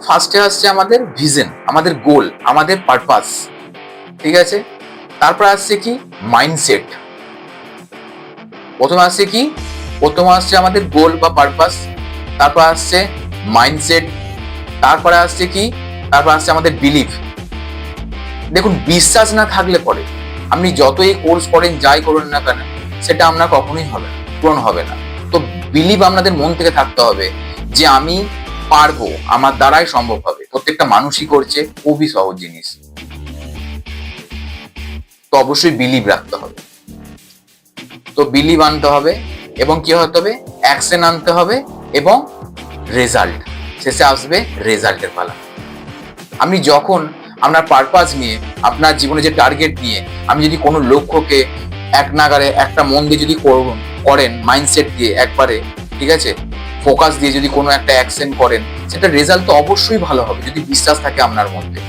ফার্স্টে আসছে আমাদের ভিশন, আমাদের গোল, আমাদের পারপাস, ঠিক আছে। তারপর আসছে কি মাইন্ডসেট। প্রথমে আসছে আমাদের গোল বা পারপাস, তারপর আসছে মাইন্ডসেট, তারপরে আসছে কি, তারপর আসছে আমাদের বিলিফ। দেখুন, বিশ্বাস না থাকলে পরে আপনি যতই কোর্স করেন, যাই করুন না কেন, সেটা আপনার কখনোই হবে না, পূরণ হবে না। তো বিলিভ আপনাদের মন থেকে থাকতে হবে যে আমি পারবো, আমার দ্বারাই সম্ভব হবে। প্রত্যেকটা মানুষই করছে, খুবই সহজ জিনিস। তো অবশ্যই বিলিভ রাখতে হবে। তো বিলিভ আনতে হবে এবং কি হতে হবে, অ্যাকশন আনতে হবে এবং রেজাল্ট, শেষে আসবে রেজাল্টের পালা। আপনি যখন আপনার পারপাস নিয়ে, আপনার জীবনে যে টার্গেট নিয়ে আপনি যদি কোনো লক্ষ্যকে এক নাগারে একটা মন দিয়ে যদি করেন, মাইন্ডসেট দিয়ে একবারে, ঠিক আছে, ফোকাস দিয়ে যদি কোনো একটা অ্যাকশন করেন, সেটা রেজাল্ট তো অবশ্যই ভালো হবে যদি বিশ্বাস থাকে আপনার মধ্যে।